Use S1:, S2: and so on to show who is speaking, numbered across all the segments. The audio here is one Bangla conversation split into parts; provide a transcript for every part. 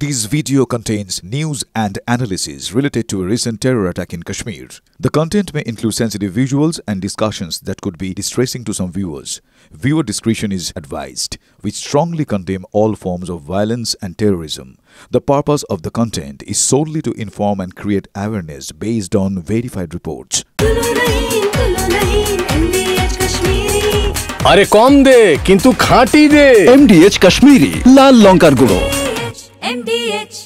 S1: This video contains news and analysis related to a recent terror attack in Kashmir. The content may include sensitive visuals and discussions that could be distressing to some viewers. Viewer discretion is advised. We strongly condemn all forms of violence and terrorism. The purpose of the content is solely to inform and create awareness based on verified reports.
S2: अरे कम दे किंतु खाटी दे
S3: MDH कश्मीरी लाल लंकार गुड़ो
S4: MDH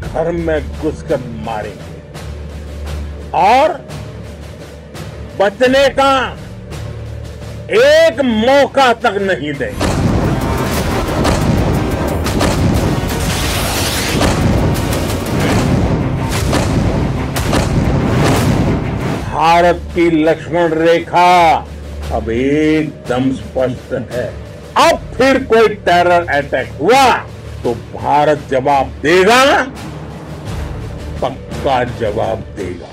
S5: घर में घुसकर मारेंगे और बचने का एक मौका तक नहीं देंगे। भारत की लक्ष्मण रेखा अब एकदम स्पष्ट है। अब फिर कोई टेरर अटैक हुआ तो भारत जवाब देगा, पक्का जवाब देगा।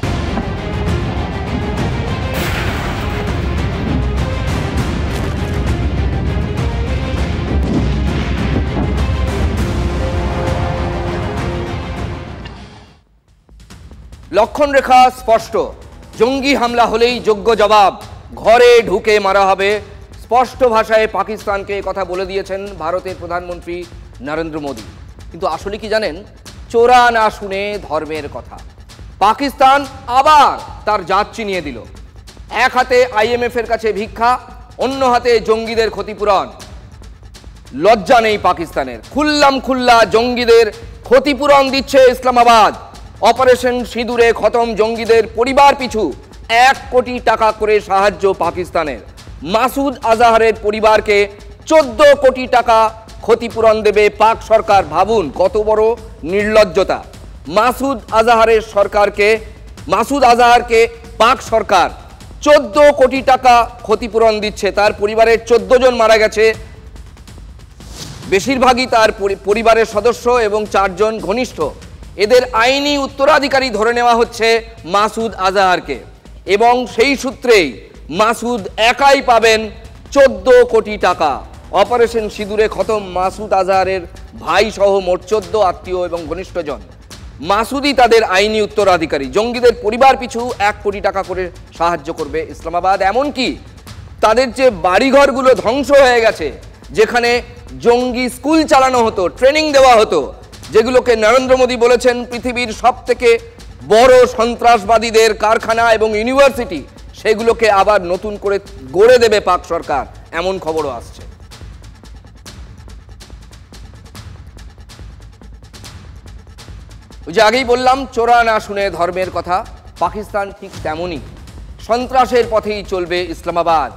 S6: লক্ষণ রেখা স্পষ্ট, জঙ্গি হামলা হলেই যোগ্য জবাব, ঘরে ঢুকে মারা হবে। স্পষ্ট ভাষায় পাকিস্তানকে কথা বলে দিয়েছেন ভারতের প্রধানমন্ত্রী নরেন্দ্র মোদী। কিন্তু আসলে কি জানেন, চোরা না শুনে ধর্মের কথা। পাকিস্তান আবার তার জাত চিনিয়ে দিল। এক হাতে IMF এর কাছে ভিক্ষা, অন্য হাতে জঙ্গিদের ক্ষতিপূরণ। লজ্জা নেই পাকিস্তানের। খুল্লা জঙ্গিদের ক্ষতিপূরণ দিচ্ছে ইসলামাবাদ। অপারেশন সিঁদুরে খতম জঙ্গিদের পরিবার পিছু 1 কোটি টাকা করে সাহায্য পাকিস্তানের। মাসুদ আজহারের পরিবারকে 14 কোটি টাকা ক্ষতিপূরণ দেবে পাক সরকার। ভাবুন কত বড় নির্লজ্জতা। মাসুদ আজহারকে পাক সরকার 14 কোটি টাকা ক্ষতিপূরণ দিচ্ছে। তার পরিবারের 14 জন মারা গেছে, বেশিরভাগই তার পরিবারের সদস্য এবং 4 জন ঘনিষ্ঠ। এদের আইনি উত্তরাধিকারী ধরে নেওয়া হচ্ছে মাসুদ আজহারকে, এবং সেই সূত্রেই মাসুদ একাই পাবেন 14 কোটি টাকা। অপারেশন সিঁদুরে খতম মাসুদ আজহারের ভাই সহ মোট 14 আত্মীয় এবং ঘনিষ্ঠজন। মাসুদই তাদের আইনি উত্তরাধিকারী। জঙ্গিদের পরিবার পিছু 1 কোটি টাকা করে সাহায্য করবে ইসলামাবাদ। এমনকি তাদের যে বাড়িঘরগুলো ধ্বংস হয়ে গেছে, যেখানে জঙ্গি স্কুল চালানো হতো, ট্রেনিং দেওয়া হতো, যেগুলোকে নরেন্দ্র মোদী বলেছেন পৃথিবীর সবথেকে বড় সন্ত্রাসবাদীদের কারখানা এবং ইউনিভার্সিটি, সেগুলোকে আবার নতুন করে গড়ে দেবে পাক সরকার, এমন খবরও আসছে। ওই যে আগেই বললাম, চোরা না শুনে ধর্মের কথা। পাকিস্তান ঠিক তেমনই, সন্ত্রাসের পথেই চলবে ইসলামাবাদ।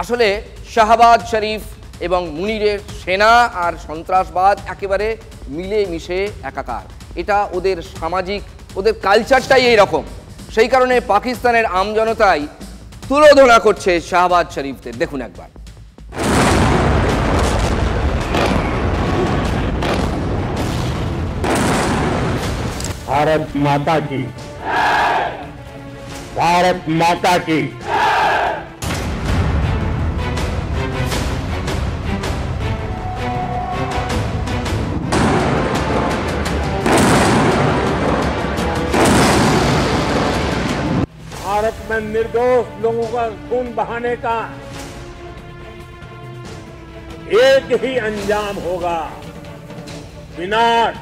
S6: আসলে শাহবাজ শরীফ এবং মুনিরের সেনা আর সন্ত্রাসবাদ একেবারে মিলে মিশে একাকার। এটা ওদের সামাজিক, ওদের কালচারটাই এইরকম। সেই কারণে পাকিস্তানের আমজনতাই তুলোধনা করছে শাহবাজ শরীফদের। দেখুন একবার।
S5: भारत माता की, भारत माता की। भारत में निर्दोष लोगों का खून बहाने का एक ही अंजाम होगा, विनाश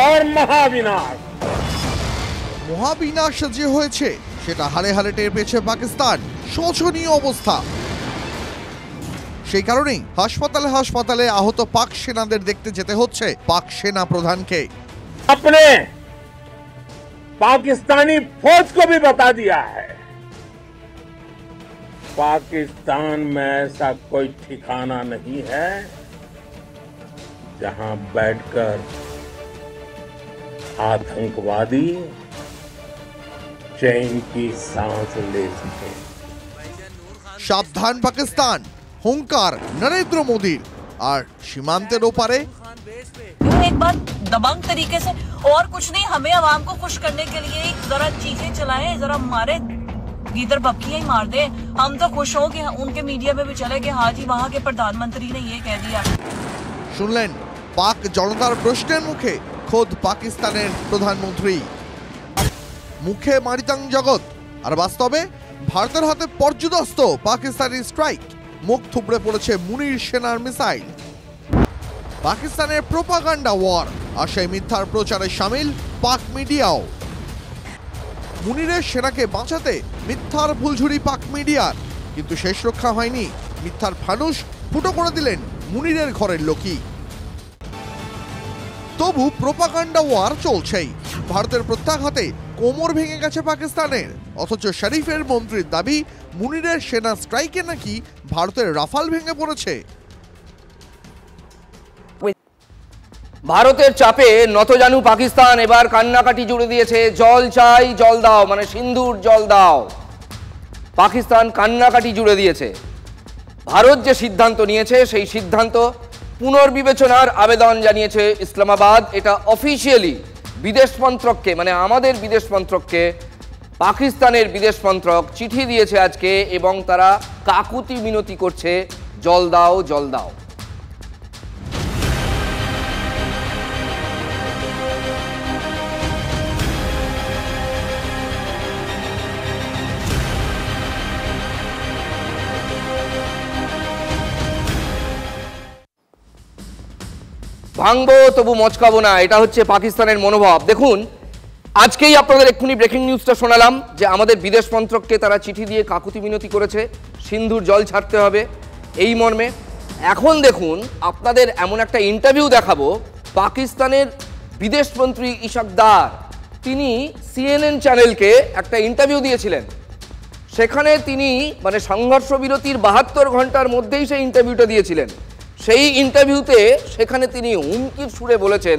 S5: और महाविनाश।
S7: মহাবিনাশ যে হয়েছে সেটা হারে হারে টের পেয়েছে পাকিস্তান। শোচনীয় অবস্থা। সেই কারণেই হাসপাতালে আহত পাক সেনাদের দেখতে যেতে হচ্ছে পাক সেনা প্রধানকে।
S5: अपने पाकिस्तानी फौज को भी बता दिया है, पाकिस्तान में ऐसा कोई ठिकाना नहीं है जहां बैठकर आतंकवादी चैन की सांस ले सके।
S7: সাবধান পাকিস্তান, হুঙ্কার নরেন্দ্র মোদীর। আর সীমান্তের ওপারে
S4: एक बार दबंग तरीके से, और कुछ नहीं, हमें आवाम को खुश करने के लिए जरा चीजें चलाएं, जरा मारे गीदर बपकियां ही मार दे। हम तो खुश हो कि उनके मीडिया में भी चले कि हाँ जी वहाँ के प्रधानमंत्री ने ये कह दिया।
S7: শুনলেন পাক জনতার প্রশ্নের মুখে খোদ পাকিস্তানের প্রধানমন্ত্রী। মুখে মারিতাং জগৎ, আর বাস্তবে ভারতের হাতে পর্যুদস্ত পাকিস্তানি স্ট্রাইক। মুখ থুবড়ে পড়েছে মুনির সেনার মিসাইল। পাকিস্তানের প্রোপাগান্ডা ওয়ার, আর সেই মিথ্যার প্রচারে সামিল পাক মিডিয়াও। মুনিরের সেনাকে বাঁচাতে মিথ্যার ফুলঝুরি পাক মিডিয়ার, কিন্তু শেষ রক্ষা হয়নি। মিথ্যার ফানুস ফুটো করে দিলেন মুনিরের ঘরের লোকই। তবু প্রোপাগান্ডা ওয়ার চলছেই। ভারতের প্রত্যাঘাতে কোমর ভেঙে গেছে পাকিস্তানের, অথচ শরীফের মন্ত্রীর দাবি মুনিরের সেনা স্ট্রাইকে নাকি ভারতের রাফাল ভেঙে পড়েছে।
S6: ভারতের চাপে নতজানু পাকিস্তান এবার কান্নাকাটি জুড়ে দিয়েছে। জল চাই, জল দাও, মানে সিন্ধুর জল দাও। পাকিস্তান কান্নাকাটি জুড়ে দিয়েছে। ভারত যে সিদ্ধান্ত নিয়েছে সেই সিদ্ধান্ত পুনর্বিবেচনার আবেদন জানিয়েছে ইসলামাবাদ। এটা অফিসিয়ালি বিদেশ মন্ত্রককে, মানে আমাদের বিদেশ মন্ত্রককে পাকিস্তানের বিদেশ মন্ত্রক চিঠি দিয়েছে আজকে, এবং তারা কাকুতি মিনতি করছে, জল দাও, জল দাও। ভাঙবো তবু মচকাবো না, এটা হচ্ছে পাকিস্তানের মনোভাব। দেখুন, আজকেই আপনাদের এক্ষুনি ব্রেকিং নিউজটা শোনালাম যে আমাদের বিদেশ মন্ত্রককে তারা চিঠি দিয়ে কাকুতি মিনতি করেছে, সিন্ধুর জল ছাড়তে হবে এই মর্মে। এখন দেখুন, আপনাদের এমন একটা ইন্টারভিউ দেখাবো। পাকিস্তানের বিদেশমন্ত্রী ইশাক দার, তিনি CNN চ্যানেলকে একটা ইন্টারভিউ দিয়েছিলেন। সেখানে তিনি মানে সংঘর্ষ বিরতির 72 ঘন্টার মধ্যেই সেই ইন্টারভিউটা দিয়েছিলেন। সেই ইন্টারভিউতে সেখানে তিনি হুমকির সুরে বলেছেন,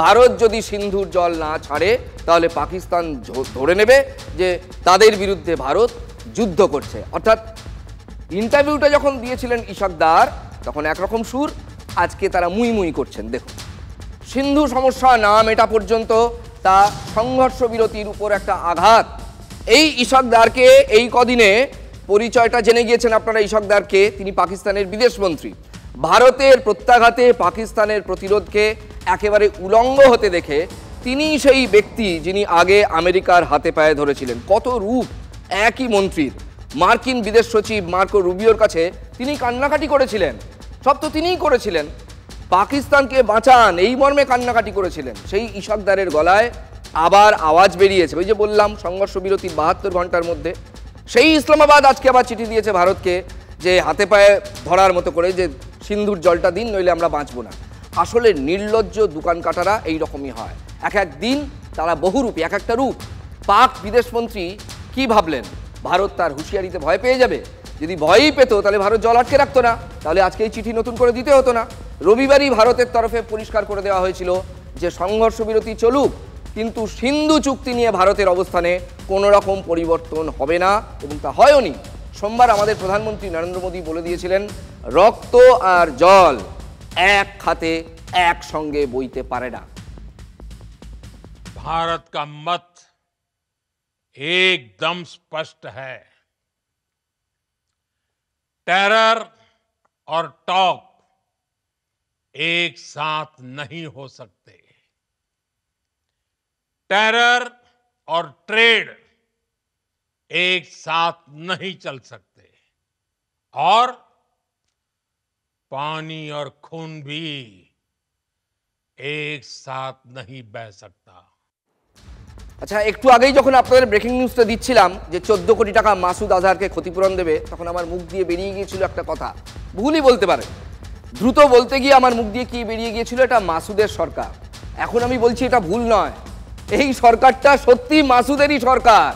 S6: ভারত যদি সিন্ধুর জল না ছাড়ে তাহলে পাকিস্তান ধরে নেবে যে তাদের বিরুদ্ধে ভারত যুদ্ধ করছে। অর্থাৎ ইন্টারভিউটা যখন দিয়েছিলেন ইশাক দার তখন একরকম সুর, আজকে তারা মুই মুই করছেন। দেখুন, সিন্ধু সমস্যা না মেটা পর্যন্ত তা সংঘর্ষ বিরতির উপর একটা আঘাত। এই ইশাক দারকে এই কদিনে পরিচয়টা জেনে গিয়েছেন আপনারা। ইশাক দারকে, তিনি পাকিস্তানের বিদেশমন্ত্রী। ভারতের প্রত্যাঘাতে পাকিস্তানের প্রতিরোধকে একেবারে উলঙ্গ হতে দেখে তিনি সেই ব্যক্তি যিনি আগে আমেরিকার হাতে পায়ে ধরেছিলেন। কত রূপ একই মন্ত্রীর। মার্কিন বিদেশ সচিব মার্কো রুবিওর কাছে তিনি কান্নাকাটি করেছিলেন, সব তো তিনিই করেছিলেন। পাকিস্তানকে বাঁচান এই মর্মে কান্নাকাটি করেছিলেন। সেই ইশাক দারের গলায় আবার আওয়াজ বেরিয়েছে, ওই যে বললাম সংঘর্ষ বিরতির 72 ঘন্টার মধ্যে। সেই ইসলামাবাদ আজকে আবার চিঠি দিয়েছে ভারতকে, যে হাতে পায়ে ধরার মতো করে যে সিন্ধুর জলটা দিন, নইলে আমরা বাঁচবো না। আসলে নির্লজ্জ দোকান কাটারা এইরকমই হয়, এক এক দিন তারা বহুরূপী, এক একটা রূপ। পাক বিদেশমন্ত্রী কি ভাবলেন ভারত তার হুঁশিয়ারিতে ভয় পেয়ে যাবে? যদি ভয়ই পেত তাহলে ভারত জল আটকে রাখতো না, তাহলে আজকে এই চিঠি নতুন করে দিতে হতো না। রবিবারই ভারতের তরফে পরিষ্কার করে দেওয়া হয়েছিল যে সংঘর্ষ বিরতি চলুক, কিন্তু সিন্ধু চুক্তি নিয়ে ভারতের অবস্থানে কোনো রকম পরিবর্তন হবে না, এবং তা হয়ওনি। সোমবার আমাদের প্রধানমন্ত্রী নরেন্দ্র মোদী বলে দিয়েছিলেন, রক্ত আর জল এক খাতে একসঙ্গে বইতে পারে না।
S5: भारत का मत एकदम स्पष्ट है। टेरर और टॉक एक साथ नहीं हो सकते। टेरर और ट्रेड एक साथ नहीं चल सकते, और पानी और खून भी एक साथ नहीं बह सकता।
S6: আচ্ছা, একটু আগেই যখন আপনাদের ব্রেকিং নিউজটা দিচ্ছিলাম যে 14 কোটি টাকা মাসুদ আজহারকে ক্ষতিপূরণ দেবে, তখন আমার মুখ দিয়ে বেরিয়ে গিয়েছিল একটা কথা, ভুলই বলতে পারে, দ্রুত বলতে গিয়ে আমার মুখ দিয়ে কি বেরিয়ে গিয়েছিল, এটা মাসুদের সরকার। এখন আমি বলছি এটা ভুল নয়, এই সরকারটা সত্যি মাসুদেরই সরকার।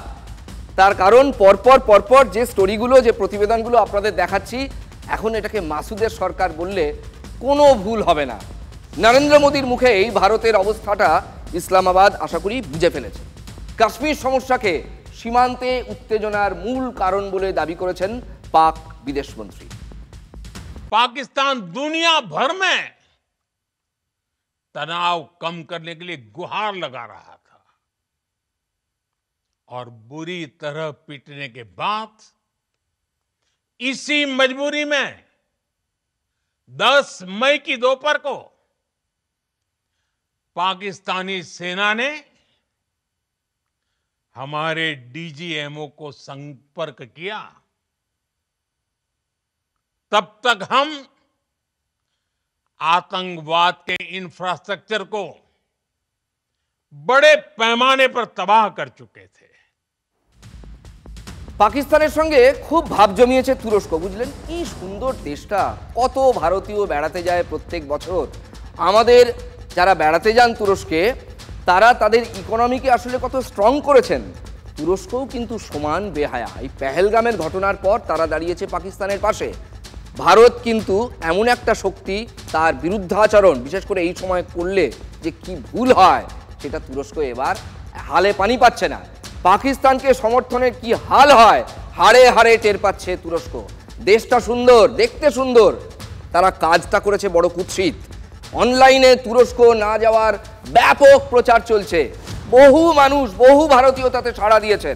S6: তার কারণ পরপর যে স্টোরিগুলো, যে প্রতিবেদনগুলো আপনাদের দেখাচ্ছি, এখন এটাকে মাসুদের সরকার বললে কোনো ভুল হবে না। নরেন্দ্র মোদীর মুখে এই ভারতের অবস্থাটা ইসলামাবাদ আশা করি বুঝে ফেলেছে। কাশ্মীর সমস্যাকে সীমান্তে উত্তেজনার মূল কারণ বলে দাবি করেছেন পাক विदेश मंत्री।
S5: पाकिस्तान दुनिया भर में तनाव कम करने के लिए गुहार लगा रहा था और बुरी तरह पीटने के बाद इसी मजबूरी में 10 मई की दोपहर को पाकिस्तानी सेना ने हमारे डीजीएमओ को संपर्क किया। तब तक हम आतंकवाद के इंफ्रास्ट्रक्चर को बड़े पैमाने पर तबाह कर चुके थे।
S6: পাকিস্তানের সঙ্গে খুব ভাব জমিয়েছে তুরস্ক। বুঝলেন কি সুন্দর দেশটা, কত ভারতীয় বেড়াতে যায় প্রত্যেক বছর। আমাদের যারা বেড়াতে যান তুরস্কে তারা তাদের ইকোনমিকে আসলে কত স্ট্রং করেছেন। তুরস্কও কিন্তু সমান বেহায়া। এই পেহেলগামের ঘটনার পর তারা দাঁড়িয়েছে পাকিস্তানের পাশে। ভারত কিন্তু এমন একটা শক্তি, তার বিরুদ্ধাচরণ বিশেষ করে এই সময় করলে যে কি ভুল হয় সেটা তুরস্ক এবার হালে পানি পাচ্ছে না। পাকিস্তানকে সমর্থনের কি হাল হয় হাড়ে হাড়ে টের পাচ্ছে তুরস্ক। দেশটা সুন্দর, দেখতে সুন্দর, তারা কাজটা করেছে বড় কুৎসিত। অনলাইনে তুরস্ক না যাওয়ার ব্যাপক প্রচার চলছে। বহু মানুষ, বহু ভারতীয় তাতে সাড়া দিয়েছেন।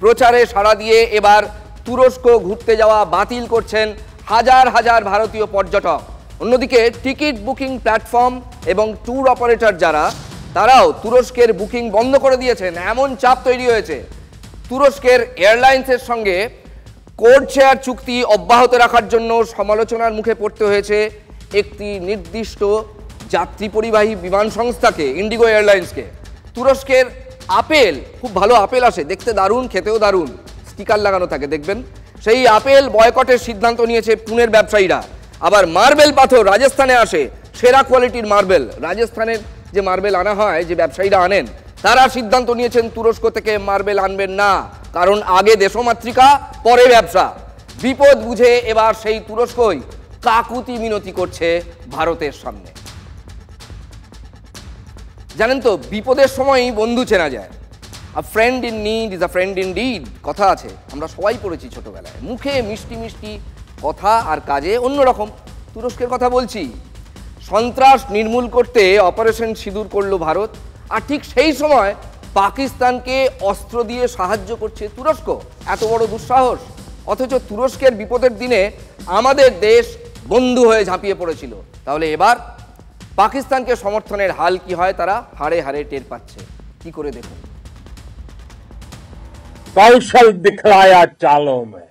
S6: প্রচারে সাড়া দিয়ে এবার তুরস্ক ঘুরতে যাওয়া বাতিল করছেন হাজার হাজার ভারতীয় পর্যটক। অন্যদিকে টিকিট বুকিং প্ল্যাটফর্ম এবং ট্যুর অপারেটর যারা, তারাও তুরস্কের বুকিং বন্ধ করে দিয়েছেন। এমন চাপ তৈরি হয়েছে তুরস্কের এয়ারলাইন্সের সঙ্গে কোড শেয়ার চুক্তি অব্যাহত রাখার জন্য সমালোচনার মুখে পড়তে হয়েছে একটি নির্দিষ্ট যাত্রী পরিবাহী বিমান সংস্থাকে, ইন্ডিগো এয়ারলাইন্সকে। তুরস্কের আপেল, খুব ভালো আপেল আসে, দেখতে দারুণ, খেতেও দারুণ, স্টিকার লাগানো থাকে দেখবেন। সেই আপেল বয়কটের সিদ্ধান্ত নিয়েছে পুনের ব্যবসায়ীরা। আবার মার্বেল পাথর রাজস্থানে আসে, সেরা কোয়ালিটির মার্বেল, রাজস্থানের যে মার্বেল আনা হয়, যে ব্যবসায়ীরা আনেন, তারা সিদ্ধান্ত নিয়েছেন তুরস্ক থেকে মার্বেল আনবেন না, কারণ আগে দেশমাতৃকা পরে ব্যবসা। বিপদ বুঝে এবার সেই তুরস্কই কাকুতি মিনতি করছে ভারতের সামনে। জানেন তো, বিপদের সময়ই বন্ধু চেনা যায়। আ friend in need is a friend in deed কথা আছে, আমরা সবাই পড়েছি ছোটবেলায়। মুখে মিষ্টি মিষ্টি কথা আর কাজে অন্যরকম। তুরস্কের কথা বলছি। সন্ত্রাস নির্মূল করতে অপারেশন সিঁদুর করলো ভারত, আর ঠিক সেই সময় পাকিস্তানকে অস্ত্র দিয়ে সাহায্য করছে তুরস্ক। এত বড় দুঃসাহস! অথচ তুরস্কের বিপদের দিনে আমাদের দেশ বন্ধু হয়ে ঝাঁপিয়ে পড়েছিল। তাহলে এবার পাকিস্তানকে সমর্থনের হাল কি হয় তারা হাড়ে হাড়ে টের পাচ্ছে। কি করে দেখুন।
S5: कौशल दिखलाया चालों में,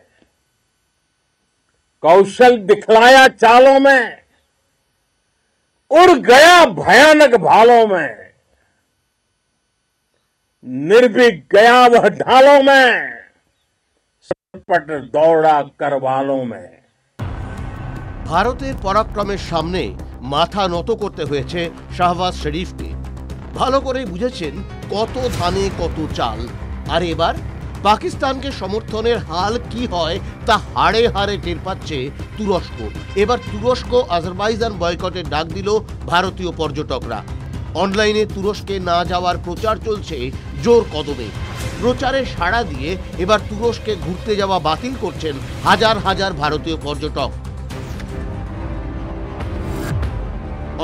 S5: कौशल दिखलाया चालों में, उड़ गया भयानक भालों में, निर्भीक गया वह ढालों में, सपट दौड़ा करवालों में।
S8: ভারতের পরাক্রমের সামনে মাথা নত করতে হয়েছে শাহবাজ শরীফকে। ভালো করেই বুঝেছেন কত ধানে কত চাল। আর এবার পাকিস্তানকে সমর্থনের হাল কি হয় তা হাড়ে হাড়ে টের পাচ্ছে তুরস্ক। এবার তুরস্ক আজারবাইজান বয়কটের ডাক দিল ভারতীয় পর্যটকরা। অনলাইনে তুরস্কে না যাওয়ার প্রচার চলছে জোর কদমে। প্রচারে সাড়া দিয়ে এবার তুরস্কে ঘুরতে যাওয়া বাতিল করছেন হাজার হাজার ভারতীয় পর্যটক।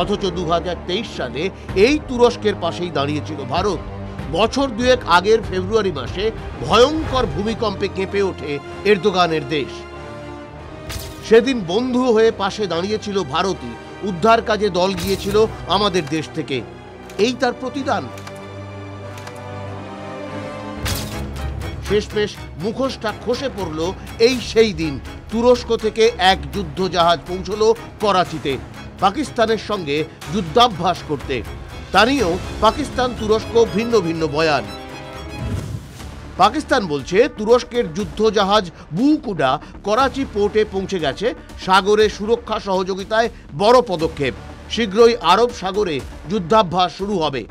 S8: অথচ 2023 সালে এই তুরস্কের পাশেই দাঁড়িয়েছিল ভারত। বছর দুয়েক আগের ফেব্রুয়ারি মাসে ভয়ঙ্কর ভূমিকম্পে কেঁপে ওঠে এরদোগানের দেশ। সেদিন বন্ধু হয়ে পাশে দাঁড়িয়েছিল ভারতই। উদ্ধার কাজে দল গিয়েছিল আমাদের দেশ থেকে। এই তার প্রতিদান। শেষমেশ মুখোশটা খসে পড়ল এই সেই দিন। তুরস্ক থেকে এক যুদ্ধ জাহাজ পৌঁছল করাচিতে পাকিস্তানের সঙ্গে যুদ্ধাভ্যাস করতে। তা নিয়েও পাকিস্তান তুরস্ক ভিন্ন ভিন্ন বয়ান। পাকিস্তান বলছে তুরস্কের যুদ্ধ জাহাজ বুকুডা করাচি পোর্টে পৌঁছে গেছে, সাগরে সুরক্ষা সহযোগিতায় বড় পদক্ষেপ, শীঘ্রই আরব সাগরে যুদ্ধাভ্যাস শুরু হবে।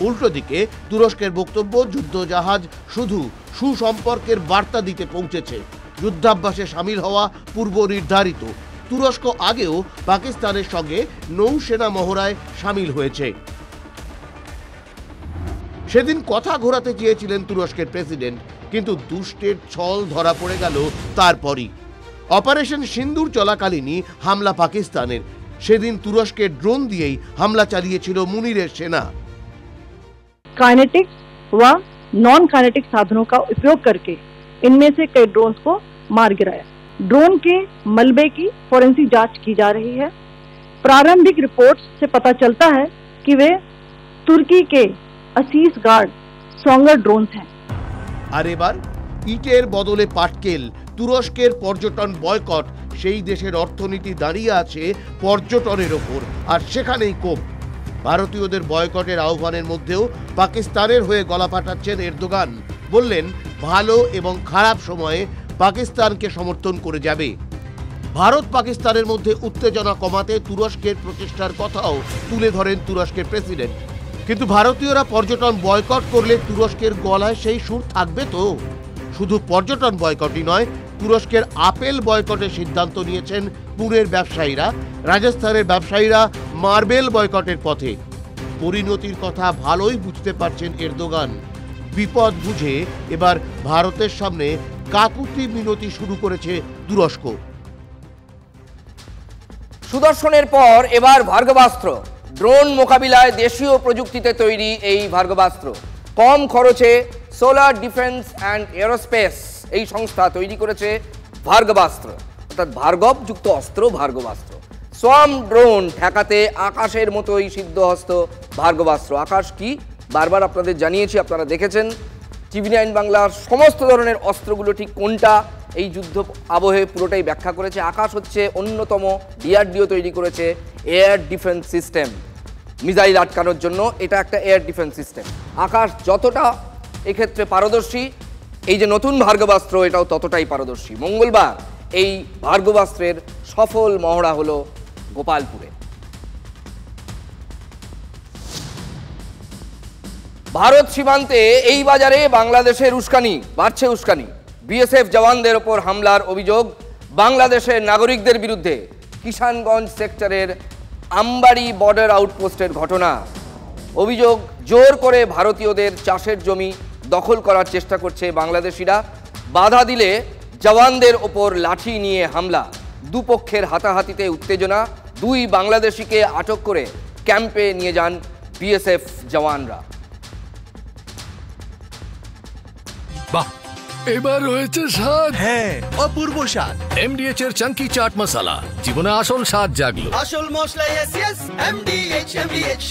S8: উল্টো দিকে তুরস্কের বক্তব্য যুদ্ধ জাহাজ শুধু সুসম্পর্কের বার্তা দিতে পৌঁছেছে, যুদ্ধাভ্যাসে সামিল হওয়া পূর্ব নির্ধারিত। তুরস্ক আগেও পাকিস্তানের সঙ্গে নৌসেনা মহড়ায় সামিল হয়েছে। সেদিন কথা ঘোরাতে চেয়েছিলেন তুরস্কের প্রেসিডেন্ট, কিন্তু দুষ্টের ছল ধরা পড়ে গেল তারপরই। অপারেশন সিন্দুর চলাকালীনই হামলা পাকিস্তানের। সেদিন তুরস্কের ড্रोन দিয়েই হামলা চালিয়েছিল মুনিরের সেনা।
S9: काइनेटिक व नॉन काइनेटिक साधनों का उपयोग करके इनमें से कई ड्रोन्स को मार गिराया। ड्रोन के मलबे की फोरेंसिक जांच की जा रही है। प्रारंभिक रिपोर्ट्स से पता चलता है कि वे तुर्की के असीस गार्ड सोंगर ड्रोन्स हैं।
S8: আর এবার ইটের বদলে পাটকেল, তুরস্কের পর্যটন বয়কট। সেই দেশের অর্থনীতি দাঁড়িয়ে আছে পর্যটনের ওপর, আর সেখানেই ক্ষোভ। ভারতীয়দের বয়কটের আহ্বানের মধ্যেও পাকিস্তানের হয়ে গলা ফাটাচ্ছেন এরদোগান। বললেন ভালো এবং খারাপ সময়ে পাকিস্তানকে সমর্থন করে যাবে। ভারত পাকিস্তানের মধ্যে উত্তেজনা কমাতে তুরস্কের প্রচেষ্টার কথাও তুলে ধরেন তুরস্কের প্রেসিডেন্ট। কিন্তু ভারতীয়রা পর্যটন বয়কট করলে তুরস্কের গলায় সেই সুর থাকবে তো? শুধু পর্যটন বয়কটই নয়, তুরস্কের আপেল বয়কটের সিদ্ধান্ত নিয়েছেন পুনের ব্যবসায়ীরা। রাজস্থানের ব্যবসায়ীরা মার্বেল বয়কটের পথে। পরিণতির কথা ভালোই বুঝতে পারছেন এরদোগান। বিপদ বুঝে এবার ভারতের সামনে কাকুতি মিনতি শুরু করেছে তুরস্ক।
S6: সুদর্শনের পর এবার ভার্গবাস্ত্র। ড্রোন মোকাবিলায় দেশীয় প্রযুক্তিতে তৈরি এই ভার্গবাস্ত্র কম খরচে সোলার ডিফেন্স অ্যান্ড এরোস্পেস এই সংস্থা তৈরি করেছে ভার্গবাস্ত্র, অর্থাৎ ভার্গব যুক্ত অস্ত্র ভার্গবাস্ত্র। সোয়াম ড্রোন ঠেকাতে আকাশের মতোই সিদ্ধহস্ত ভার্গবাস্ত্র। আকাশ কি বারবার আপনাদের জানিয়েছি, আপনারা দেখেছেন। TV9 বাংলার সমস্ত ধরনের অস্ত্রগুলো ঠিক কোনটা এই যুদ্ধ আবহে পুরোটাই ব্যাখ্যা করেছে। আকাশ হচ্ছে অন্যতম, DRDO তৈরি করেছে এয়ার ডিফেন্স সিস্টেম। মিসাইল আটকানোর জন্য এটা একটা এয়ার ডিফেন্স সিস্টেম। আকাশ যতটা এক্ষেত্রে পারদর্শী, এই যে নতুন ভার্গবাস্ত্র এটাও ততটাই পারদর্শী। মঙ্গলবার এই ভার্গবাস্ত্রের সফল মহড়া হলো গোপালপুরে। ভারত সীমান্তে এই বাজারে বাংলাদেশের উস্কানি বাড়ছে। উস্কানি BSF জওয়ানদের ওপর হামলার অভিযোগ বাংলাদেশের নাগরিকদের বিরুদ্ধে। কিষানগঞ্জ সেক্টরের আমবাড়ি বর্ডার আউটপোস্টের ঘটনা। অভিযোগ জোর করে ভারতীয়দের চাষের জমি দখল করার চেষ্টা করছে বাংলাদেশিরা। বাধা দিলে জওয়ানদের ওপর লাঠি নিয়ে হামলা। দুপক্ষের হাতাহাতিতে উত্তেজনা। 2 বাংলাদেশিকে আটক করে ক্যাম্পে নিয়ে যান BSF জওয়ানরা।
S2: বাহ, এবার হয়েছে স্বাদ।
S3: হ্যাঁ, অপূর্ব স্বাদ।
S2: MDH এর চাঙ্কি চাট মশলা, জীবনে আসল স্বাদ জাগলো।
S3: আসল মশলা, MDH।